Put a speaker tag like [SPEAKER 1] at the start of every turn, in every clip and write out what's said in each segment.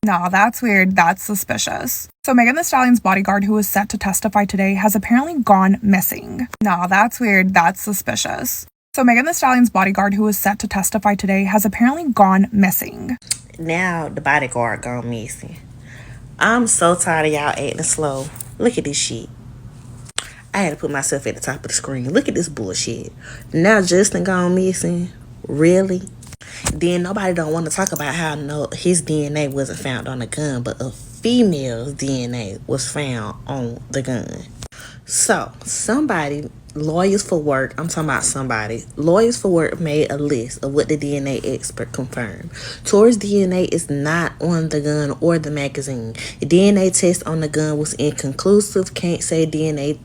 [SPEAKER 1] Nah, that's weird. That's suspicious. So Megan Thee Stallion's bodyguard, who was set to testify today, has apparently gone missing. Nah, that's weird. That's suspicious. So Megan Thee Stallion's bodyguard, who was set to testify today, has apparently gone missing.
[SPEAKER 2] Now the bodyguard gone missing. I'm so tired of y'all acting slow. Look at this shit. I had to put myself at the top of the screen. Look at this bullshit. Now Justin gone missing. Really? Then nobody don't want to talk about how his DNA wasn't found on the gun, but a female's DNA was found on the gun. So somebody, Lawyers for Work made a list of what the DNA expert confirmed. Tori's DNA is not on the gun or the magazine. The DNA test on the gun was inconclusive. Can't say DNA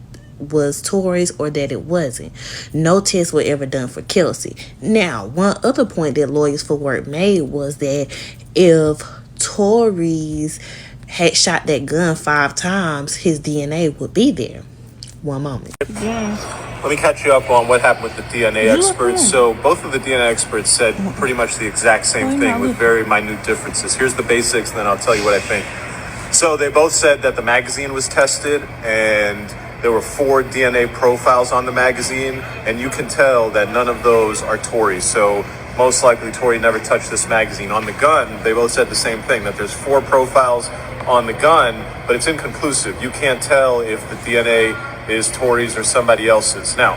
[SPEAKER 2] was Tori's or that it wasn't. No tests were ever done for Kelsey. Now, one other point that Lawyers for Work made was that if Tori's had shot that gun 5 times, his DNA would be there. One moment.
[SPEAKER 3] Let me catch you up on what happened with the DNA experts. So both of the DNA experts said pretty much the exact same thing with very minute differences. Here's the basics, and then I'll tell you what I think. So they both said that the magazine was tested, and there were 4 DNA profiles on the magazine, and you can tell that none of those are Tori's. So most likely Tori never touched this magazine. On the gun, they both said the same thing, that there's 4 profiles on the gun, but it's inconclusive. You can't tell if the DNA is Tori's or somebody else's. Now,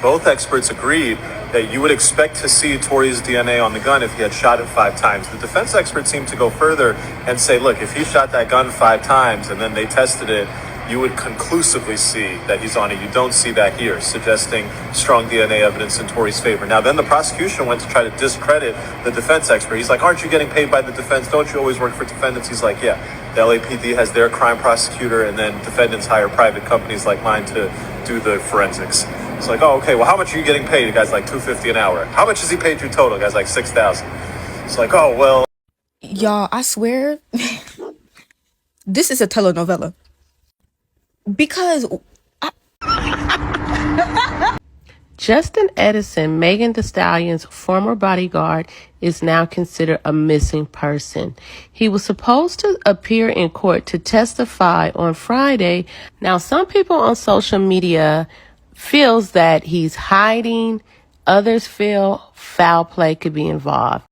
[SPEAKER 3] both experts agreed that you would expect to see Tori's DNA on the gun if he had shot it 5 times. The defense experts seem to go further and say, look, if he shot that gun 5 times and then they tested it, you would conclusively see that he's on it. You don't see that here, suggesting strong DNA evidence in Tori's favor. Now, then the prosecution went to try to discredit the defense expert. He's like, aren't you getting paid by the defense? Don't you always work for defendants? He's like, yeah, the LAPD has their crime prosecutor, and then defendants hire private companies like mine to do the forensics. It's like, oh, okay, well, how much are you getting paid? The guy's like $250 an hour. How much has he paid you total? The guy's like $6,000. It's like, oh, well.
[SPEAKER 4] Y'all, I swear, this is a telenovela. Because
[SPEAKER 5] Justin Edison, Megan Thee Stallion's former bodyguard, is now considered a missing person. He was supposed to appear in court to testify on Friday. Now, some people on social media feels that he's hiding. Others feel foul play could be involved.